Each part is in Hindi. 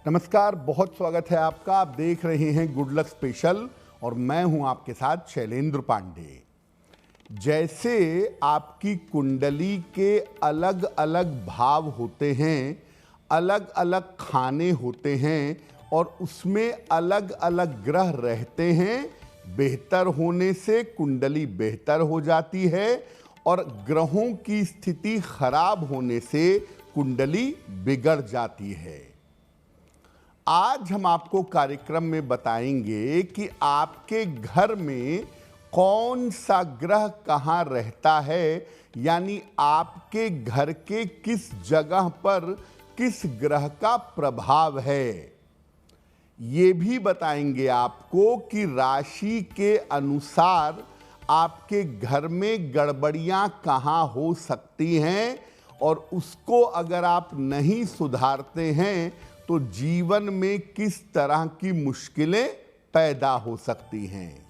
नमस्कार, बहुत स्वागत है आपका। आप देख रहे हैं गुड लक स्पेशल और मैं हूं आपके साथ शैलेंद्र पांडे। जैसे आपकी कुंडली के अलग अलग भाव होते हैं, अलग अलग खाने होते हैं और उसमें अलग अलग ग्रह रहते हैं, बेहतर होने से कुंडली बेहतर हो जाती है और ग्रहों की स्थिति खराब होने से कुंडली बिगड़ जाती है। आज हम आपको कार्यक्रम में बताएंगे कि आपके घर में कौन सा ग्रह कहाँ रहता है, यानी आपके घर के किस जगह पर किस ग्रह का प्रभाव है। ये भी बताएंगे आपको कि राशि के अनुसार आपके घर में गड़बड़ियां कहाँ हो सकती हैं और उसको अगर आप नहीं सुधारते हैं तो जीवन में किस तरह की मुश्किलें पैदा हो सकती हैं।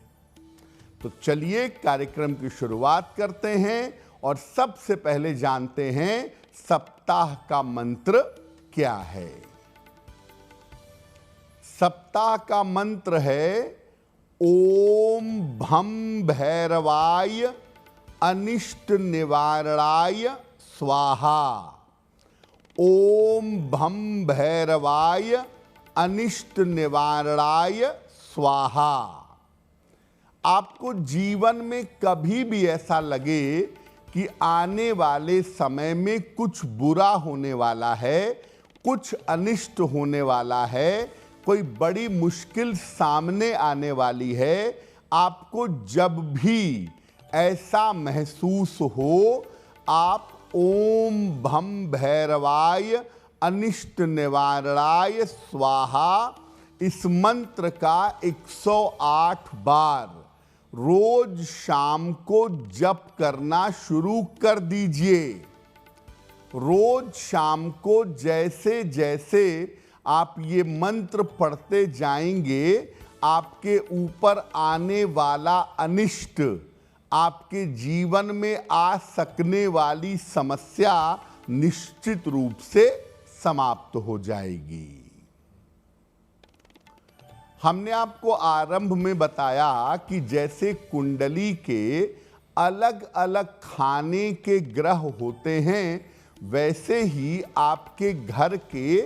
तो चलिए कार्यक्रम की शुरुआत करते हैं और सबसे पहले जानते हैं सप्ताह का मंत्र क्या है। सप्ताह का मंत्र है ओम भम भैरवाय अनिष्ट निवारणाय स्वाहा। ओम भम भैरवाय अनिष्ट निवारणाय स्वाहा। आपको जीवन में कभी भी ऐसा लगे कि आने वाले समय में कुछ बुरा होने वाला है, कुछ अनिष्ट होने वाला है, कोई बड़ी मुश्किल सामने आने वाली है, आपको जब भी ऐसा महसूस हो, आप ओम भम भैरवाय अनिष्ट निवारणाय स्वाहा इस मंत्र का 108 बार रोज शाम को जप करना शुरू कर दीजिए। रोज शाम को जैसे जैसे आप ये मंत्र पढ़ते जाएंगे, आपके ऊपर आने वाला अनिष्ट, आपके जीवन में आ सकने वाली समस्या निश्चित रूप से समाप्त हो जाएगी। हमने आपको आरंभ में बताया कि जैसे कुंडली के अलग अलग खाने के ग्रह होते हैं, वैसे ही आपके घर के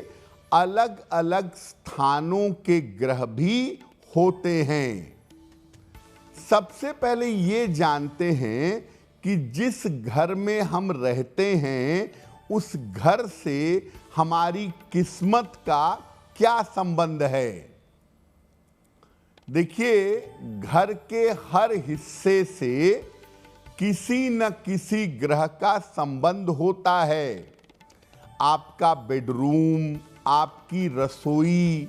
अलग अलग स्थानों के ग्रह भी होते हैं। सबसे पहले ये जानते हैं कि जिस घर में हम रहते हैं उस घर से हमारी किस्मत का क्या संबंध है। देखिए, घर के हर हिस्से से किसी न किसी ग्रह का संबंध होता है। आपका बेडरूम, आपकी रसोई,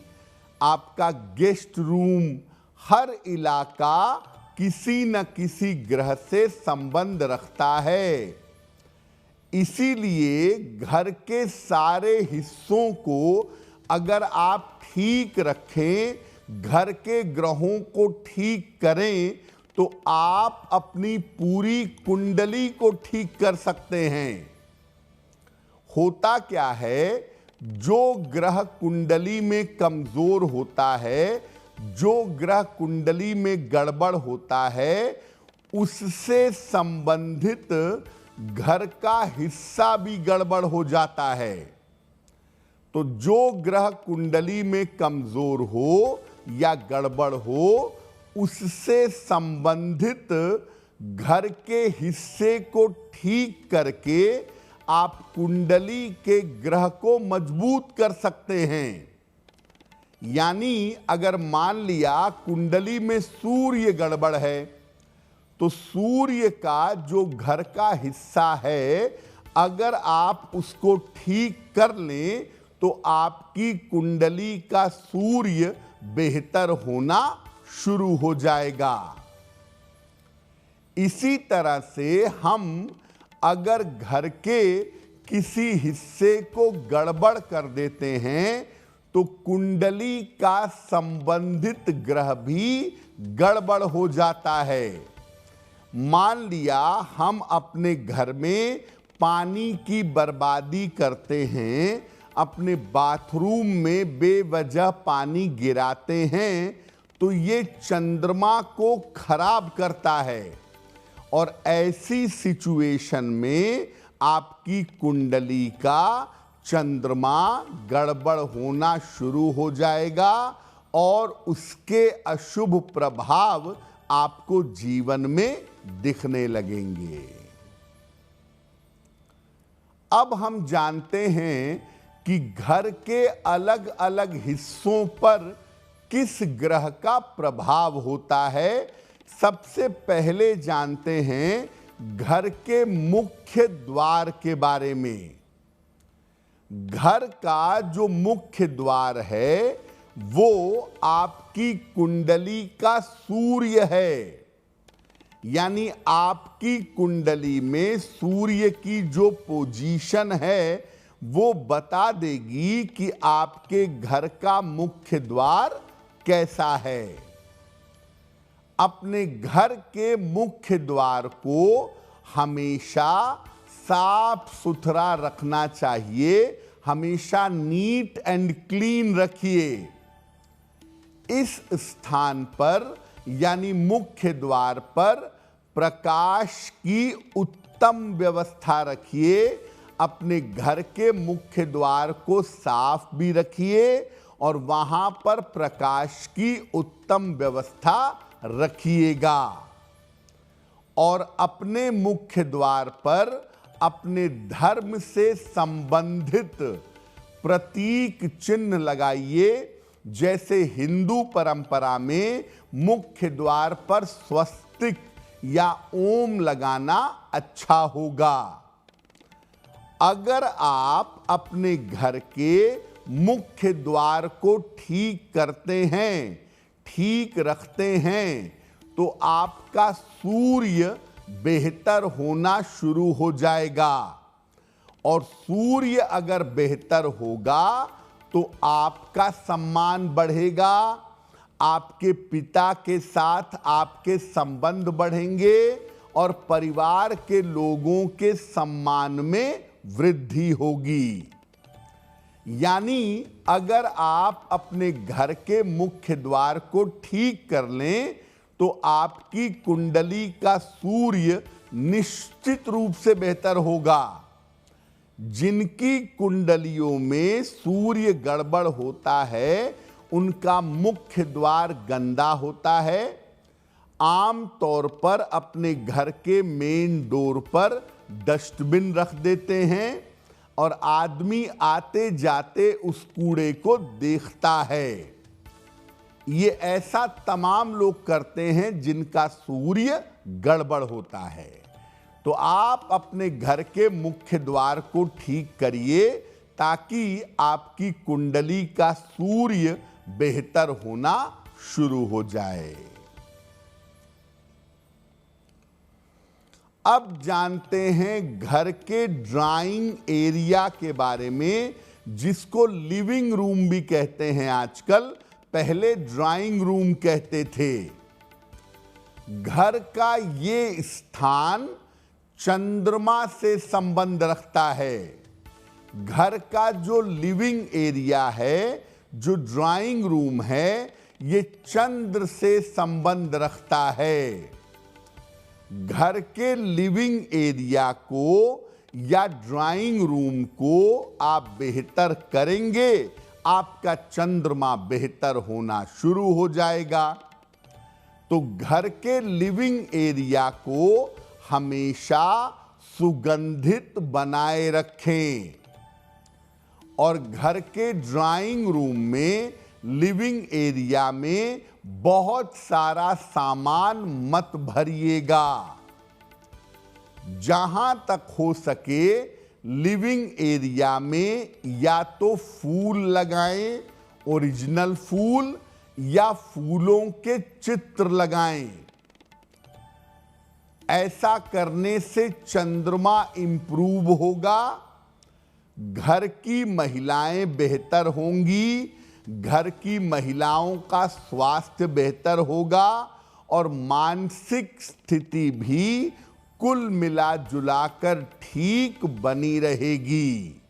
आपका गेस्ट रूम, हर इलाका किसी न किसी ग्रह से संबंध रखता है। इसीलिए घर के सारे हिस्सों को अगर आप ठीक रखें, घर के ग्रहों को ठीक करें, तो आप अपनी पूरी कुंडली को ठीक कर सकते हैं। होता क्या है, जो ग्रह कुंडली में कमजोर होता है, जो ग्रह कुंडली में गड़बड़ होता है, उससे संबंधित घर का हिस्सा भी गड़बड़ हो जाता है। तो जो ग्रह कुंडली में कमजोर हो या गड़बड़ हो, उससे संबंधित घर के हिस्से को ठीक करके आप कुंडली के ग्रह को मजबूत कर सकते हैं। यानी अगर मान लिया कुंडली में सूर्य गड़बड़ है, तो सूर्य का जो घर का हिस्सा है, अगर आप उसको ठीक कर लें तो आपकी कुंडली का सूर्य बेहतर होना शुरू हो जाएगा। इसी तरह से हम अगर घर के किसी हिस्से को गड़बड़ कर देते हैं तो कुंडली का संबंधित ग्रह भी गड़बड़ हो जाता है। मान लिया हम अपने घर में पानी की बर्बादी करते हैं, अपने बाथरूम में बेवजह पानी गिराते हैं तो ये चंद्रमा को खराब करता है और ऐसी सिचुएशन में आपकी कुंडली का चंद्रमा गड़बड़ होना शुरू हो जाएगा और उसके अशुभ प्रभाव आपको जीवन में दिखने लगेंगे। अब हम जानते हैं कि घर के अलग अलग हिस्सों पर किस ग्रह का प्रभाव होता है। सबसे पहले जानते हैं घर के मुख्य द्वार के बारे में। घर का जो मुख्य द्वार है वो आपकी कुंडली का सूर्य है, यानी आपकी कुंडली में सूर्य की जो पोजीशन है वो बता देगी कि आपके घर का मुख्य द्वार कैसा है। अपने घर के मुख्य द्वार को हमेशा साफ सुथरा रखना चाहिए, हमेशा नीट एंड क्लीन रखिए। इस स्थान पर यानी मुख्य द्वार पर प्रकाश की उत्तम व्यवस्था रखिए। अपने घर के मुख्य द्वार को साफ भी रखिए और वहां पर प्रकाश की उत्तम व्यवस्था रखिएगा। और अपने मुख्य द्वार पर अपने धर्म से संबंधित प्रतीक चिन्ह लगाइए। जैसे हिंदू परंपरा में मुख्य द्वार पर स्वस्तिक या ओम लगाना अच्छा होगा। अगर आप अपने घर के मुख्य द्वार को ठीक करते हैं, ठीक रखते हैं, तो आपका सूर्य बेहतर होना शुरू हो जाएगा। और सूर्य अगर बेहतर होगा तो आपका सम्मान बढ़ेगा, आपके पिता के साथ आपके संबंध बढ़ेंगे और परिवार के लोगों के सम्मान में वृद्धि होगी। यानी अगर आप अपने घर के मुख्य द्वार को ठीक कर लें तो आपकी कुंडली का सूर्य निश्चित रूप से बेहतर होगा। जिनकी कुंडलियों में सूर्य गड़बड़ होता है उनका मुख्य द्वार गंदा होता है। आम तौर पर अपने घर के मेन डोर पर डस्टबिन रख देते हैं और आदमी आते जाते उस कूड़े को देखता है। ये ऐसा तमाम लोग करते हैं जिनका सूर्य गड़बड़ होता है। तो आप अपने घर के मुख्य द्वार को ठीक करिए ताकि आपकी कुंडली का सूर्य बेहतर होना शुरू हो जाए। अब जानते हैं घर के ड्राइंग एरिया के बारे में, जिसको लिविंग रूम भी कहते हैं आजकल, पहले ड्राइंग रूम कहते थे। घर का ये स्थान चंद्रमा से संबंध रखता है। घर का जो लिविंग एरिया है, जो ड्राइंग रूम है, ये चंद्र से संबंध रखता है। घर के लिविंग एरिया को या ड्राइंग रूम को आप बेहतर करेंगे, आपका चंद्रमा बेहतर होना शुरू हो जाएगा। तो घर के लिविंग एरिया को हमेशा सुगंधित बनाए रखें और घर के ड्राइंग रूम में, लिविंग एरिया में बहुत सारा सामान मत भरिएगा। जहां तक हो सके लिविंग एरिया में या तो फूल लगाएं, ओरिजिनल फूल, या फूलों के चित्र लगाएं। ऐसा करने से चंद्रमा इंप्रूव होगा, घर की महिलाएं बेहतर होंगी, घर की महिलाओं का स्वास्थ्य बेहतर होगा और मानसिक स्थिति भी कुल मिला जुलाकर ठीक बनी रहेगी।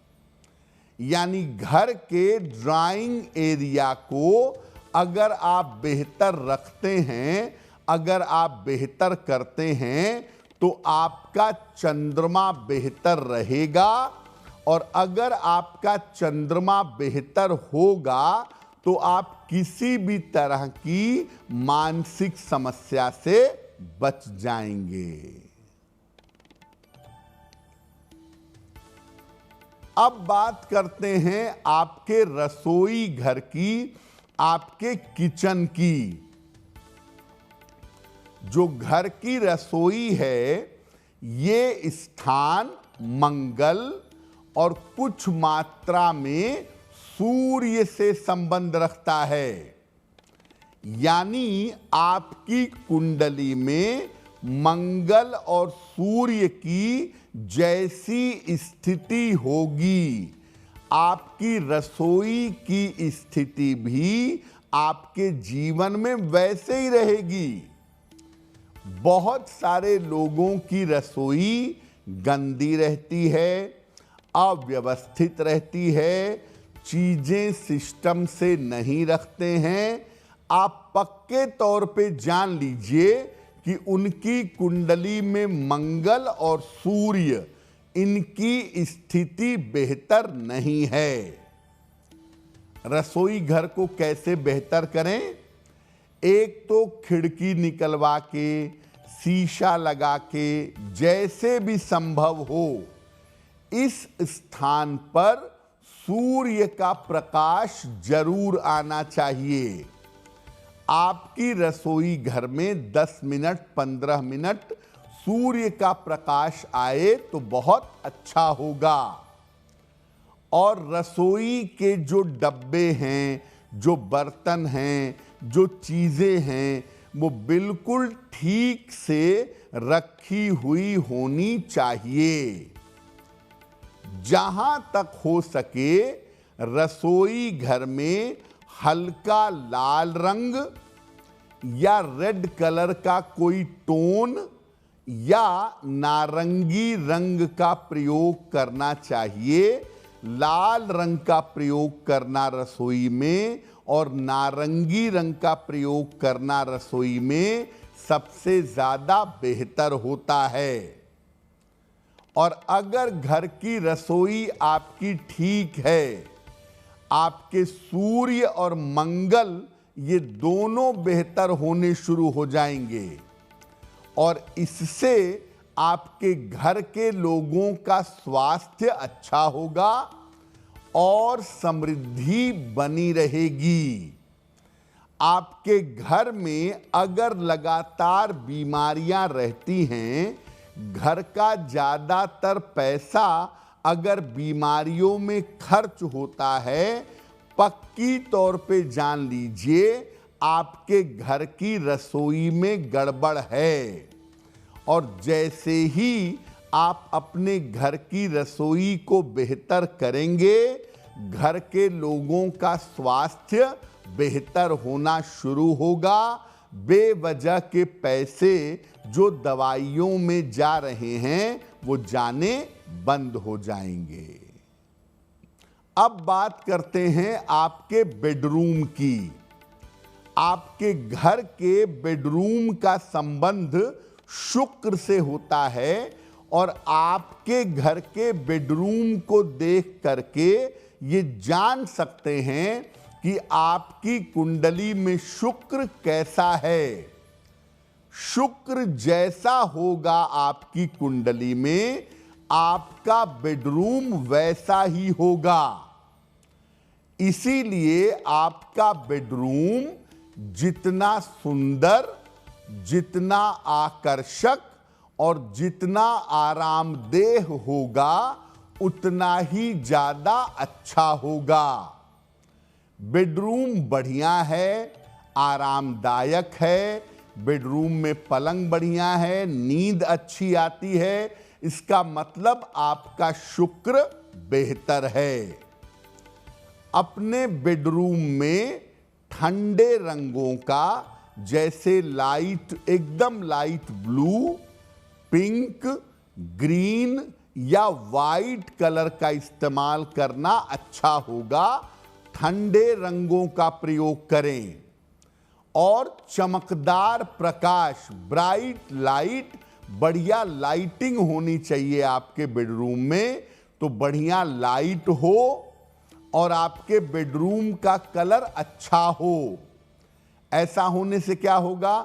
यानी घर के ड्राइंग एरिया को अगर आप बेहतर रखते हैं, अगर आप बेहतर करते हैं, तो आपका चंद्रमा बेहतर रहेगा। और अगर आपका चंद्रमा बेहतर होगा तो आप किसी भी तरह की मानसिक समस्या से बच जाएंगे। अब बात करते हैं आपके रसोई घर की, आपके किचन की। जो घर की रसोई है, ये स्थान मंगल और कुछ मात्रा में सूर्य से संबंध रखता है। यानी आपकी कुंडली में मंगल और सूर्य की जैसी स्थिति होगी, आपकी रसोई की स्थिति भी आपके जीवन में वैसे ही रहेगी। बहुत सारे लोगों की रसोई गंदी रहती है, अव्यवस्थित रहती है, चीजें सिस्टम से नहीं रखते हैं। आप पक्के तौर पे जान लीजिए कि उनकी कुंडली में मंगल और सूर्य, इनकी स्थिति बेहतर नहीं है। रसोई घर को कैसे बेहतर करें? एक तो खिड़की निकलवा के, शीशा लगा के, जैसे भी संभव हो इस स्थान पर सूर्य का प्रकाश जरूर आना चाहिए। आपकी रसोई घर में 10 मिनट 15 मिनट सूर्य का प्रकाश आए तो बहुत अच्छा होगा। और रसोई के जो डब्बे हैं, जो बर्तन हैं, जो चीजें हैं, वो बिल्कुल ठीक से रखी हुई होनी चाहिए। जहां तक हो सके रसोई घर में हल्का लाल रंग या रेड कलर का कोई टोन या नारंगी रंग का प्रयोग करना चाहिए। लाल रंग का प्रयोग करना रसोई में और नारंगी रंग का प्रयोग करना रसोई में सबसे ज्यादा बेहतर होता है। और अगर घर की रसोई आपकी ठीक है, आपके सूर्य और मंगल ये दोनों बेहतर होने शुरू हो जाएंगे और इससे आपके घर के लोगों का स्वास्थ्य अच्छा होगा और समृद्धि बनी रहेगी। आपके घर में अगर लगातार बीमारियां रहती हैं, घर का ज्यादातर पैसा अगर बीमारियों में खर्च होता है, पक्की तौर पे जान लीजिए आपके घर की रसोई में गड़बड़ है। और जैसे ही आप अपने घर की रसोई को बेहतर करेंगे, घर के लोगों का स्वास्थ्य बेहतर होना शुरू होगा। बेवजह के पैसे जो दवाइयों में जा रहे हैं वो जाने बंद हो जाएंगे। अब बात करते हैं आपके बेडरूम की। आपके घर के बेडरूम का संबंध शुक्र से होता है और आपके घर के बेडरूम को देख करके ये जान सकते हैं कि आपकी कुंडली में शुक्र कैसा है। शुक्र जैसा होगा आपकी कुंडली में, आपका बेडरूम वैसा ही होगा। इसीलिए आपका बेडरूम जितना सुंदर, जितना आकर्षक और जितना आरामदेह होगा, उतना ही ज्यादा अच्छा होगा। बेडरूम बढ़िया है, आरामदायक है, बेडरूम में पलंग बढ़िया है, नींद अच्छी आती है, इसका मतलब आपका शुक्र बेहतर है। अपने बेडरूम में ठंडे रंगों का, जैसे लाइट, एकदम लाइट ब्लू, पिंक, ग्रीन या वाइट कलर का इस्तेमाल करना अच्छा होगा। ठंडे रंगों का प्रयोग करें और चमकदार प्रकाश, ब्राइट लाइट, बढ़िया लाइटिंग होनी चाहिए आपके बेडरूम में। तो बढ़िया लाइट हो और आपके बेडरूम का कलर अच्छा हो। ऐसा होने से क्या होगा,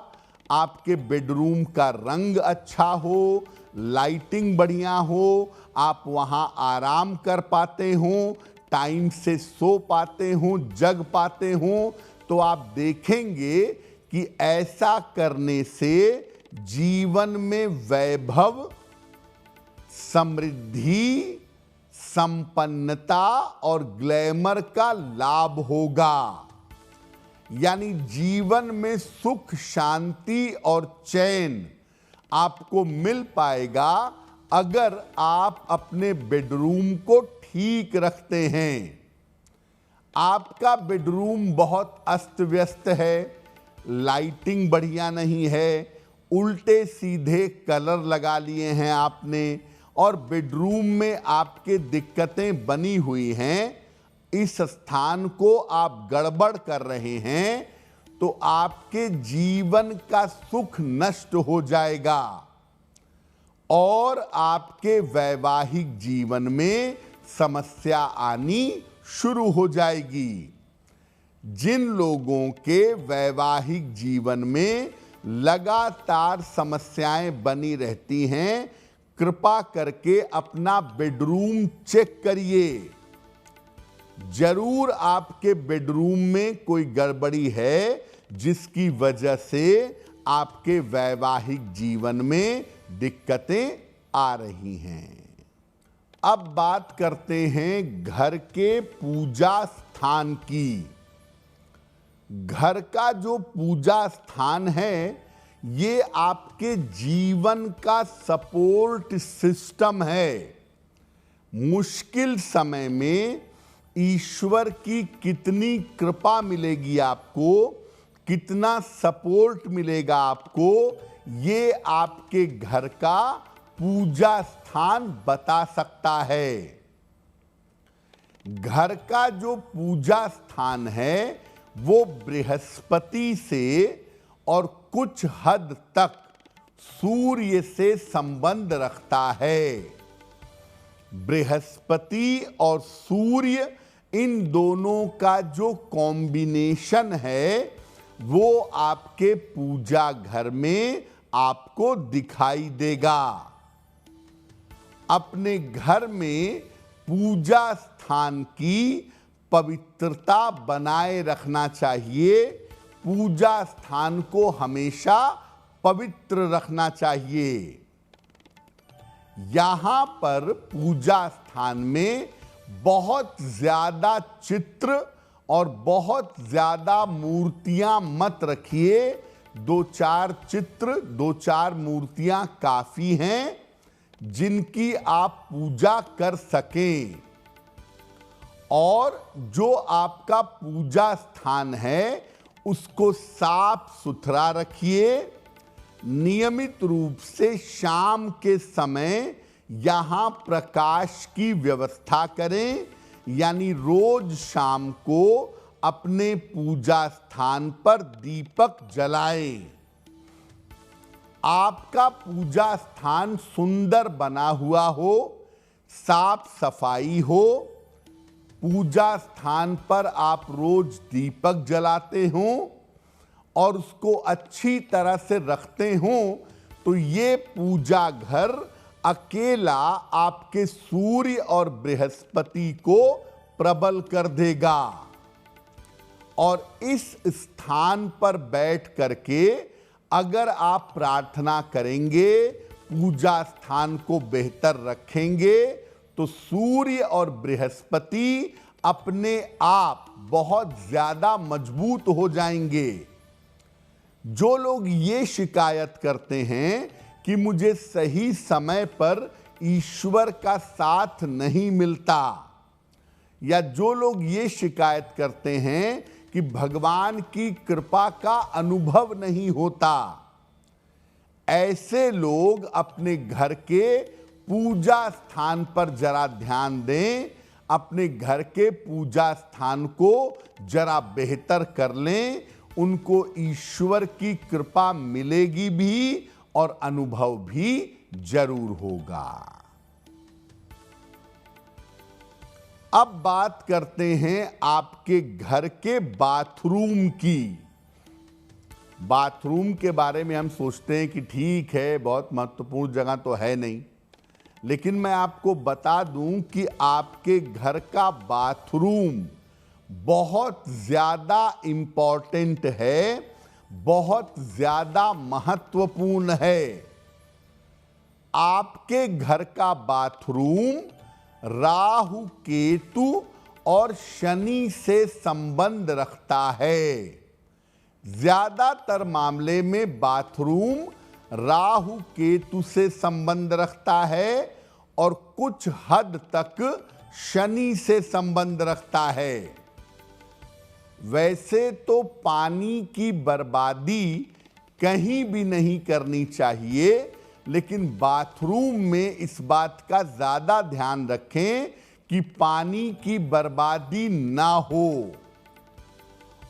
आपके बेडरूम का रंग अच्छा हो, लाइटिंग बढ़िया हो, आप वहां आराम कर पाते हो, टाइम से सो पाते हो, जग पाते हो। तो आप देखेंगे कि ऐसा करने से जीवन में वैभव, समृद्धि, संपन्नता और ग्लैमर का लाभ होगा। यानी जीवन में सुख, शांति और चैन आपको मिल पाएगा अगर आप अपने बेडरूम को ठीक रखते हैं। आपका बेडरूम बहुत अस्त व्यस्त है, लाइटिंग बढ़िया नहीं है, उल्टे सीधे कलर लगा लिए हैं आपने और बेडरूम में आपके दिक्कतें बनी हुई हैं, इस स्थान को आप गड़बड़ कर रहे हैं, तो आपके जीवन का सुख नष्ट हो जाएगा और आपके वैवाहिक जीवन में समस्या आनी शुरू हो जाएगी। जिन लोगों के वैवाहिक जीवन में लगातार समस्याएं बनी रहती हैं, कृपा करके अपना बेडरूम चेक करिए। जरूर आपके बेडरूम में कोई गड़बड़ी है जिसकी वजह से आपके वैवाहिक जीवन में दिक्कतें आ रही हैं। अब बात करते हैं घर के पूजा स्थान की। घर का जो पूजा स्थान है, ये आपके जीवन का सपोर्ट सिस्टम है। मुश्किल समय में ईश्वर की कितनी कृपा मिलेगी आपको, कितना सपोर्ट मिलेगा आपको, ये आपके घर का पूजा स्थान बता सकता है। घर का जो पूजा स्थान है वो बृहस्पति से और कुछ हद तक सूर्य से संबंध रखता है। बृहस्पति और सूर्य, इन दोनों का जो कॉम्बिनेशन है वो आपके पूजा घर में आपको दिखाई देगा। अपने घर में पूजा स्थान की पवित्रता बनाए रखना चाहिए। पूजा स्थान को हमेशा पवित्र रखना चाहिए। यहां पर पूजा स्थान में बहुत ज्यादा चित्र और बहुत ज्यादा मूर्तियां मत रखिए। 2-4 चित्र, 2-4 मूर्तियां काफी हैं जिनकी आप पूजा कर सकें। और जो आपका पूजा स्थान है उसको साफ सुथरा रखिए। नियमित रूप से शाम के समय यहां प्रकाश की व्यवस्था करें। यानी रोज शाम को अपने पूजा स्थान पर दीपक जलाएं। आपका पूजा स्थान सुंदर बना हुआ हो, साफ सफाई हो, पूजा स्थान पर आप रोज दीपक जलाते हो और उसको अच्छी तरह से रखते हो, तो ये पूजा घर अकेला आपके सूर्य और बृहस्पति को प्रबल कर देगा। और इस स्थान पर बैठ करके अगर आप प्रार्थना करेंगे, पूजा स्थान को बेहतर रखेंगे, तो सूर्य और बृहस्पति अपने आप बहुत ज्यादा मजबूत हो जाएंगे। जो लोग ये शिकायत करते हैं कि मुझे सही समय पर ईश्वर का साथ नहीं मिलता, या जो लोग ये शिकायत करते हैं कि भगवान की कृपा का अनुभव नहीं होता, ऐसे लोग अपने घर के पूजा स्थान पर जरा ध्यान दें, अपने घर के पूजा स्थान को जरा बेहतर कर लें, उनको ईश्वर की कृपा मिलेगी भी और अनुभव भी जरूर होगा। अब बात करते हैं आपके घर के बाथरूम की। बाथरूम के बारे में हम सोचते हैं कि ठीक है, बहुत महत्वपूर्ण जगह तो है नहीं, लेकिन मैं आपको बता दूं कि आपके घर का बाथरूम बहुत ज्यादा इंपॉर्टेंट है, बहुत ज्यादा महत्वपूर्ण है। आपके घर का बाथरूम राहु, केतु और शनि से संबंध रखता है। ज्यादातर मामले में बाथरूम राहु केतु से संबंध रखता है और कुछ हद तक शनि से संबंध रखता है। वैसे तो पानी की बर्बादी कहीं भी नहीं करनी चाहिए, लेकिन बाथरूम में इस बात का ज्यादा ध्यान रखें कि पानी की बर्बादी ना हो,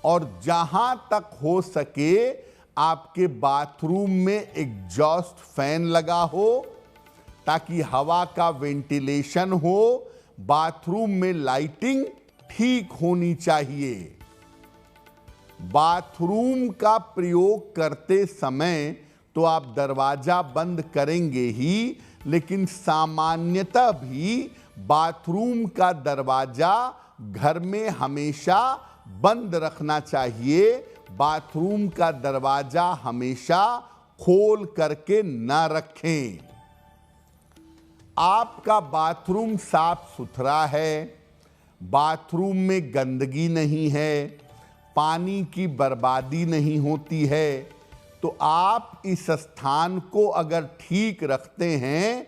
और जहां तक हो सके आपके बाथरूम में एग्जॉस्ट फैन लगा हो ताकि हवा का वेंटिलेशन हो। बाथरूम में लाइटिंग ठीक होनी चाहिए। बाथरूम का प्रयोग करते समय तो आप दरवाजा बंद करेंगे ही, लेकिन सामान्यतः भी बाथरूम का दरवाजा घर में हमेशा बंद रखना चाहिए। बाथरूम का दरवाजा हमेशा खोल करके ना रखें। आपका बाथरूम साफ सुथरा है, बाथरूम में गंदगी नहीं है, पानी की बर्बादी नहीं होती है, तो आप इस स्थान को अगर ठीक रखते हैं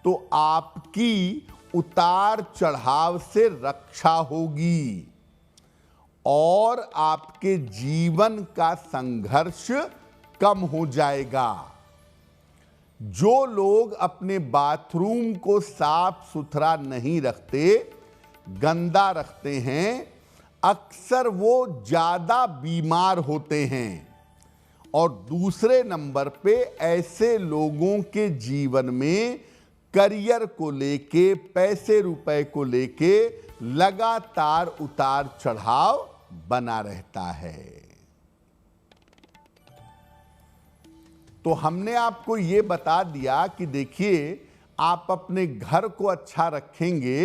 तो आपकी उतार चढ़ाव से रक्षा होगी और आपके जीवन का संघर्ष कम हो जाएगा। जो लोग अपने बाथरूम को साफ सुथरा नहीं रखते, गंदा रखते हैं, अक्सर वो ज्यादा बीमार होते हैं। और दूसरे नंबर पे ऐसे लोगों के जीवन में करियर को लेके, पैसे रुपए को लेके लगातार उतार चढ़ाव बना रहता है। तो हमने आपको ये बता दिया कि देखिए, आप अपने घर को अच्छा रखेंगे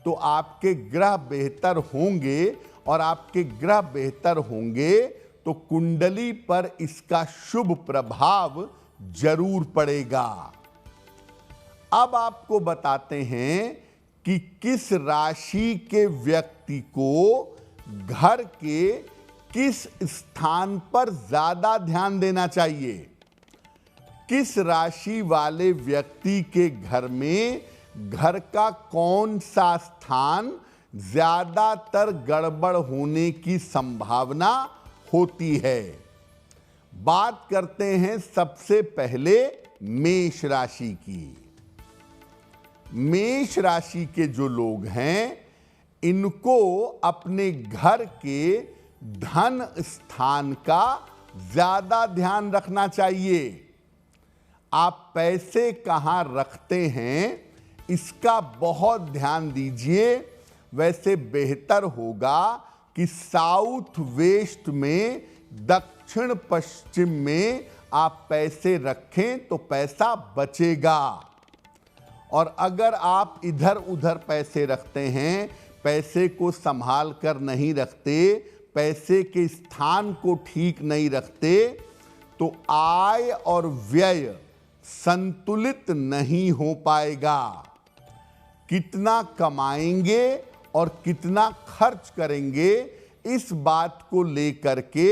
तो आपके ग्रह बेहतर होंगे, और आपके ग्रह बेहतर होंगे तो कुंडली पर इसका शुभ प्रभाव जरूर पड़ेगा। अब आपको बताते हैं कि किस राशि के व्यक्ति को घर के किस स्थान पर ज्यादा ध्यान देना चाहिए। किस राशि वाले व्यक्ति के घर में घर का कौन सा स्थान ज्यादातर गड़बड़ होने की संभावना होती है। बात करते हैं सबसे पहले मेष राशि की। मेष राशि के जो लोग हैं, इनको अपने घर के धन स्थान का ज्यादा ध्यान रखना चाहिए। आप पैसे कहां रखते हैं इसका बहुत ध्यान दीजिए। वैसे बेहतर होगा कि साउथ वेस्ट में, दक्षिण पश्चिम में आप पैसे रखें तो पैसा बचेगा। और अगर आप इधर उधर पैसे रखते हैं, पैसे को संभाल कर नहीं रखते, पैसे के स्थान को ठीक नहीं रखते, तो आय और व्यय संतुलित नहीं हो पाएगा। कितना कमाएंगे और कितना खर्च करेंगे, इस बात को लेकर के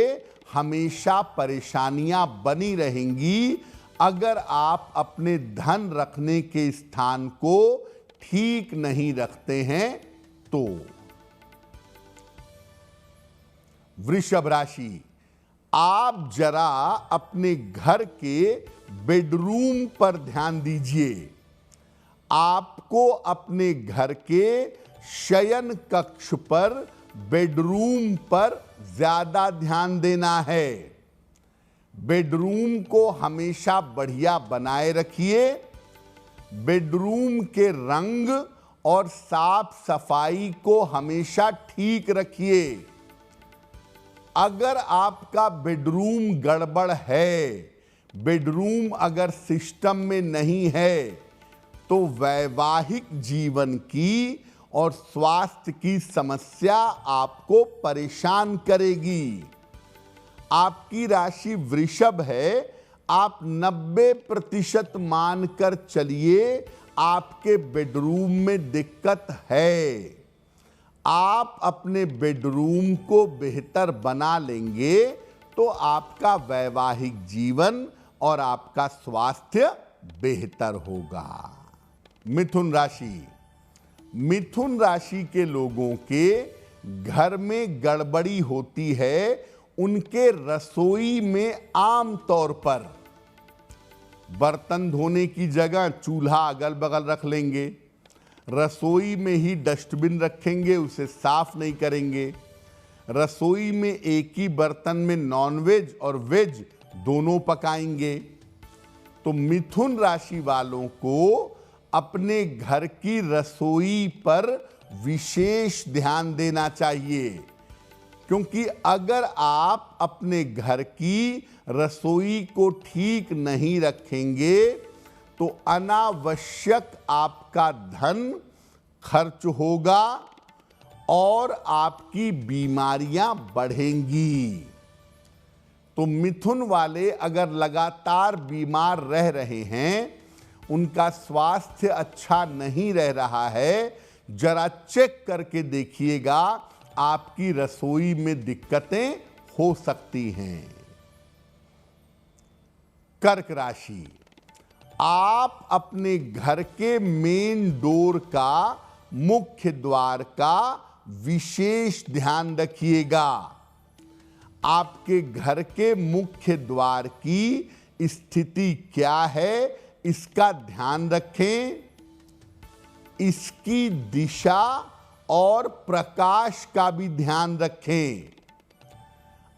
हमेशा परेशानियां बनी रहेंगी अगर आप अपने धन रखने के स्थान को ठीक नहीं रखते हैं तो। वृषभ राशि, आप जरा अपने घर के बेडरूम पर ध्यान दीजिए। आपको अपने घर के शयन कक्ष पर, बेडरूम पर ज्यादा ध्यान देना है। बेडरूम को हमेशा बढ़िया बनाए रखिए। बेडरूम के रंग और साफ सफाई को हमेशा ठीक रखिए। अगर आपका बेडरूम गड़बड़ है, बेडरूम अगर सिस्टम में नहीं है, तो वैवाहिक जीवन की और स्वास्थ्य की समस्या आपको परेशान करेगी। आपकी राशि वृषभ है। आप 90% मानकर चलिए आपके बेडरूम में दिक्कत है। आप अपने बेडरूम को बेहतर बना लेंगे तो आपका वैवाहिक जीवन और आपका स्वास्थ्य बेहतर होगा। मिथुन राशि। मिथुन राशि के लोगों के घर में गड़बड़ी होती है। उनके रसोई में आम तौर पर बर्तन धोने की जगह चूल्हा अगल बगल रख लेंगे, रसोई में ही डस्टबिन रखेंगे, उसे साफ नहीं करेंगे। रसोई में एक ही बर्तन में नॉनवेज और वेज दोनों पकाएंगे। तो मिथुन राशि वालों को अपने घर की रसोई पर विशेष ध्यान देना चाहिए, क्योंकि अगर आप अपने घर की रसोई को ठीक नहीं रखेंगे तो अनावश्यक आपका धन खर्च होगा और आपकी बीमारियां बढ़ेंगी। तो मिथुन वाले अगर लगातार बीमार रह रहे हैं, उनका स्वास्थ्य अच्छा नहीं रह रहा है, जरा चेक करके देखिएगा, आपकी रसोई में दिक्कतें हो सकती हैं। कर्क राशि। आप अपने घर के मेन डोर का, मुख्य द्वार का विशेष ध्यान रखिएगा। आपके घर के मुख्य द्वार की स्थिति क्या है, इसका ध्यान रखें। इसकी दिशा और प्रकाश का भी ध्यान रखें।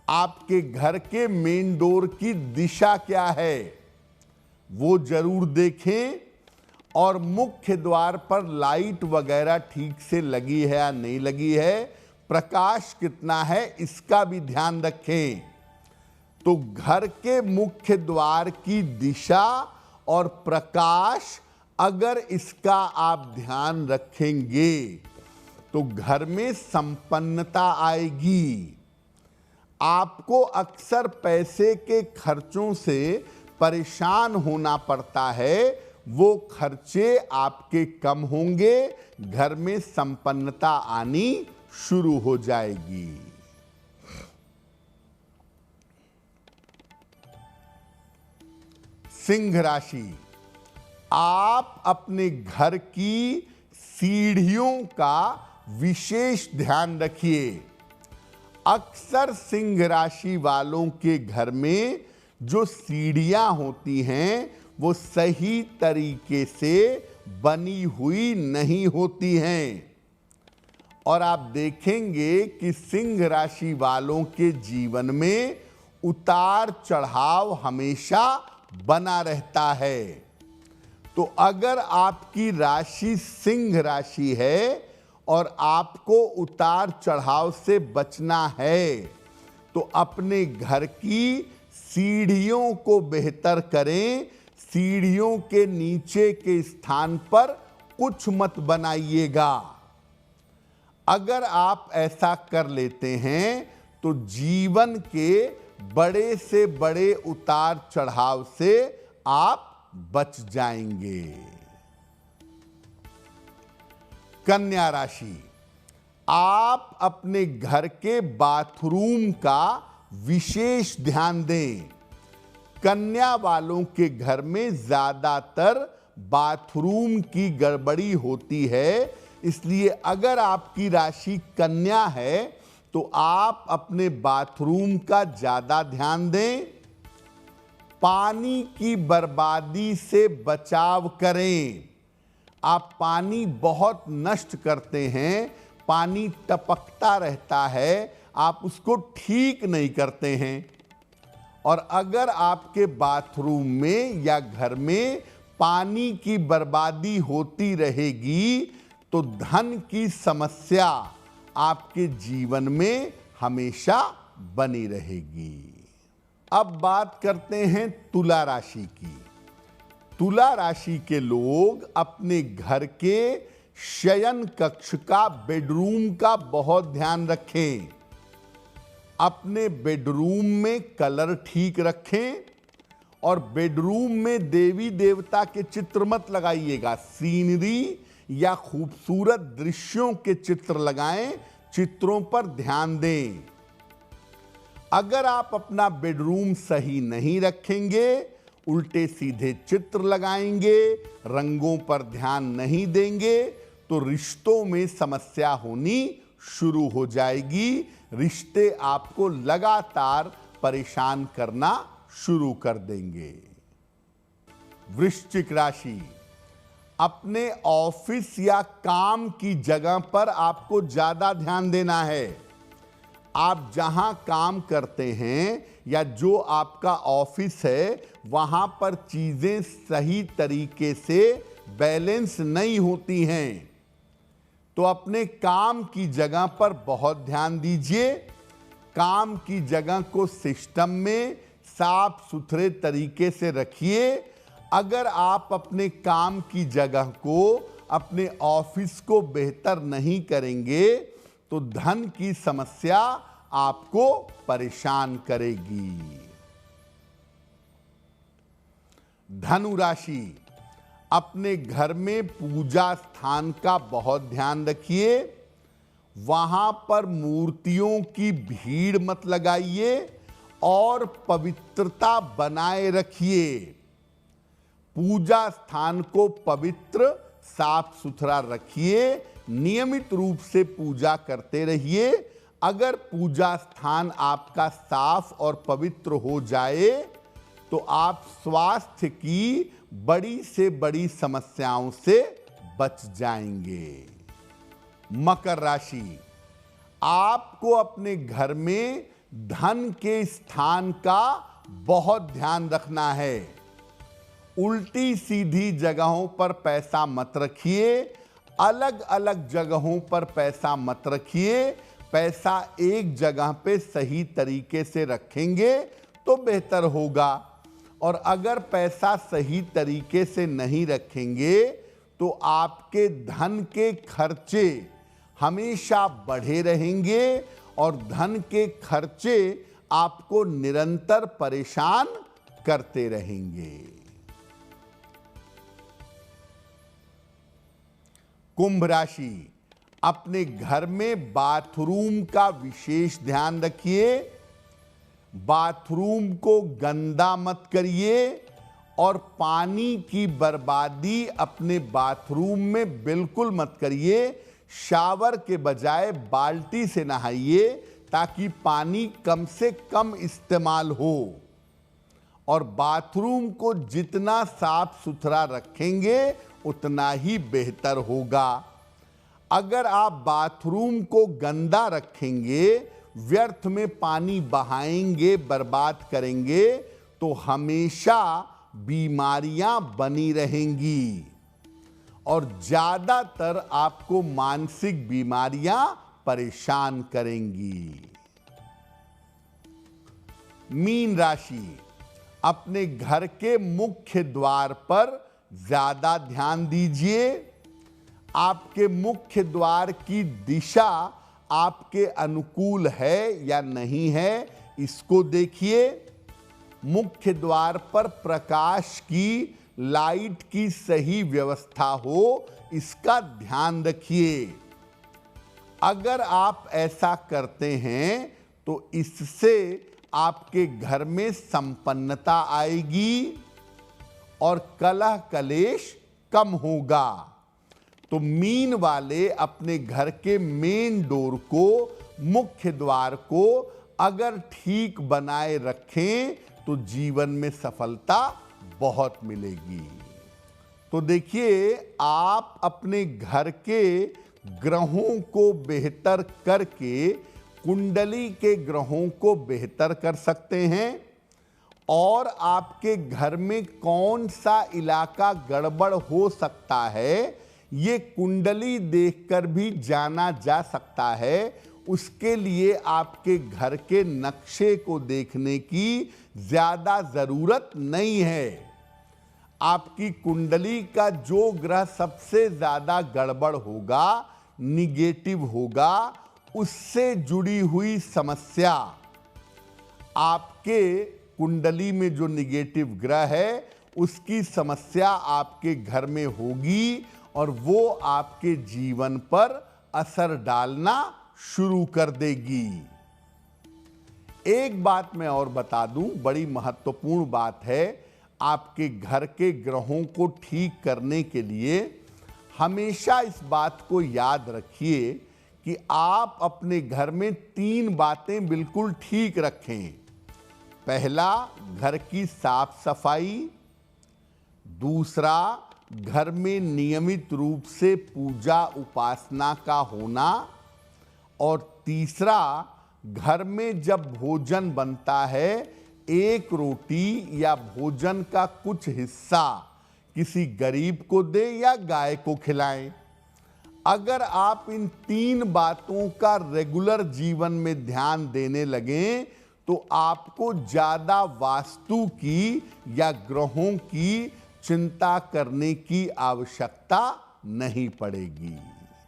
आपके घर के मेन डोर की दिशा क्या है वो जरूर देखें, और मुख्य द्वार पर लाइट वगैरह ठीक से लगी है या नहीं लगी है, प्रकाश कितना है, इसका भी ध्यान रखें। तो घर के मुख्य द्वार की दिशा और प्रकाश अगर इसका आप ध्यान रखेंगे तो घर में संपन्नता आएगी। आपको अक्सर पैसे के खर्चों से परेशान होना पड़ता है, वो खर्चे आपके कम होंगे, घर में संपन्नता आनी शुरू हो जाएगी। सिंह राशि। आप अपने घर की सीढ़ियों का विशेष ध्यान रखिए। अक्सर सिंह राशि वालों के घर में जो सीढ़ियां होती हैं वो सही तरीके से बनी हुई नहीं होती हैं, और आप देखेंगे कि सिंह राशि वालों के जीवन में उतार चढ़ाव हमेशा बना रहता है। तो अगर आपकी राशि सिंह राशि है और आपको उतार चढ़ाव से बचना है, तो अपने घर की सीढ़ियों को बेहतर करें। सीढ़ियों के नीचे के स्थान पर कुछ मत बनाइएगा। अगर आप ऐसा कर लेते हैं तो जीवन के बड़े से बड़े उतार चढ़ाव से आप बच जाएंगे। कन्या राशि। आप अपने घर के बाथरूम का विशेष ध्यान दें। कन्या वालों के घर में ज्यादातर बाथरूम की गड़बड़ी होती है, इसलिए अगर आपकी राशि कन्या है तो आप अपने बाथरूम का ज्यादा ध्यान दें। पानी की बर्बादी से बचाव करें। आप पानी बहुत नष्ट करते हैं, पानी टपकता रहता है, आप उसको ठीक नहीं करते हैं। और अगर आपके बाथरूम में या घर में पानी की बर्बादी होती रहेगी तो धन की समस्या आपके जीवन में हमेशा बनी रहेगी। अब बात करते हैं तुला राशि की। तुला राशि के लोग अपने घर के शयन कक्ष का, बेडरूम का बहुत ध्यान रखें। अपने बेडरूम में कलर ठीक रखें और बेडरूम में देवी देवता के चित्र मत लगाइएगा, सीनरी या खूबसूरत दृश्यों के चित्र लगाएं, चित्रों पर ध्यान दें। अगर आप अपना बेडरूम सही नहीं रखेंगे, उल्टे सीधे चित्र लगाएंगे, रंगों पर ध्यान नहीं देंगे, तो रिश्तों में समस्या होनी शुरू हो जाएगी। रिश्ते आपको लगातार परेशान करना शुरू कर देंगे। वृश्चिक राशि, अपने ऑफिस या काम की जगह पर आपको ज्यादा ध्यान देना है। आप जहां काम करते हैं या जो आपका ऑफिस है, वहां पर चीजें सही तरीके से बैलेंस नहीं होती हैं, तो अपने काम की जगह पर बहुत ध्यान दीजिए। काम की जगह को सिस्टम में साफ सुथरे तरीके से रखिए। अगर आप अपने काम की जगह को, अपने ऑफिस को बेहतर नहीं करेंगे तो धन की समस्या आपको परेशान करेगी। धनु राशि, अपने घर में पूजा स्थान का बहुत ध्यान रखिए। वहां पर मूर्तियों की भीड़ मत लगाइए और पवित्रता बनाए रखिए। पूजा स्थान को पवित्र, साफ सुथरा रखिए। नियमित रूप से पूजा करते रहिए। अगर पूजा स्थान आपका साफ और पवित्र हो जाए तो आप स्वास्थ्य की बड़ी से बड़ी समस्याओं से बच जाएंगे। मकर राशि, आपको अपने घर में धन के स्थान का बहुत ध्यान रखना है। उल्टी सीधी जगहों पर पैसा मत रखिए। अलग अलग जगहों पर पैसा मत रखिए। पैसा एक जगह पे सही तरीके से रखेंगे तो बेहतर होगा। और अगर पैसा सही तरीके से नहीं रखेंगे तो आपके धन के खर्चे हमेशा बढ़े रहेंगे और धन के खर्चे आपको निरंतर परेशान करते रहेंगे। कुंभ राशि, अपने घर में बाथरूम का विशेष ध्यान रखिए। बाथरूम को गंदा मत करिए और पानी की बर्बादी अपने बाथरूम में बिल्कुल मत करिए। शावर के बजाय बाल्टी से नहाइए ताकि पानी कम से कम इस्तेमाल हो। और बाथरूम को जितना साफ सुथरा रखेंगे उतना ही बेहतर होगा। अगर आप बाथरूम को गंदा रखेंगे, व्यर्थ में पानी बहाएंगे, बर्बाद करेंगे तो हमेशा बीमारियां बनी रहेंगी और ज्यादातर आपको मानसिक बीमारियां परेशान करेंगी। मीन राशि, अपने घर के मुख्य द्वार पर ज्यादा ध्यान दीजिए। आपके मुख्य द्वार की दिशा आपके अनुकूल है या नहीं है, इसको देखिए। मुख्य द्वार पर प्रकाश की, लाइट की सही व्यवस्था हो, इसका ध्यान रखिए। अगर आप ऐसा करते हैं तो इससे आपके घर में संपन्नता आएगी और कलह कलेश कम होगा। तो मीन वाले अपने घर के मेन डोर को, मुख्य द्वार को अगर ठीक बनाए रखें तो जीवन में सफलता बहुत मिलेगी। तो देखिए, आप अपने घर के ग्रहों को बेहतर करके कुंडली के ग्रहों को बेहतर कर सकते हैं। और आपके घर में कौन सा इलाका गड़बड़ हो सकता है, ये कुंडली देखकर भी जाना जा सकता है। उसके लिए आपके घर के नक्शे को देखने की ज्यादा जरूरत नहीं है। आपकी कुंडली का जो ग्रह सबसे ज्यादा गड़बड़ होगा, निगेटिव होगा, उससे जुड़ी हुई समस्या, आपके कुंडली में जो निगेटिव ग्रह है उसकी समस्या आपके घर में होगी और वो आपके जीवन पर असर डालना शुरू कर देगी। एक बात मैं और बता दूं, बड़ी महत्वपूर्ण बात है। आपके घर के ग्रहों को ठीक करने के लिए हमेशा इस बात को याद रखिए कि आप अपने घर में 3 बातें बिल्कुल ठीक रखें। पहला, घर की साफ सफाई। दूसरा, घर में नियमित रूप से पूजा उपासना का होना। और तीसरा, घर में जब भोजन बनता है, एक रोटी या भोजन का कुछ हिस्सा किसी गरीब को दें या गाय को खिलाएं। अगर आप इन 3 बातों का रेगुलर जीवन में ध्यान देने लगें तो आपको ज्यादा वास्तु की या ग्रहों की चिंता करने की आवश्यकता नहीं पड़ेगी।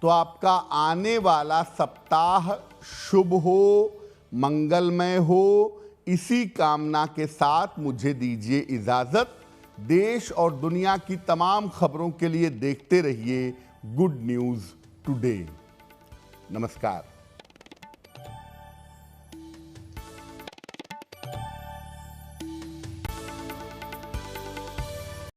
तो आपका आने वाला सप्ताह शुभ हो, मंगलमय हो, इसी कामना के साथ मुझे दीजिए इजाजत। देश और दुनिया की तमाम खबरों के लिए देखते रहिए गुड न्यूज़ टुडे। नमस्कार।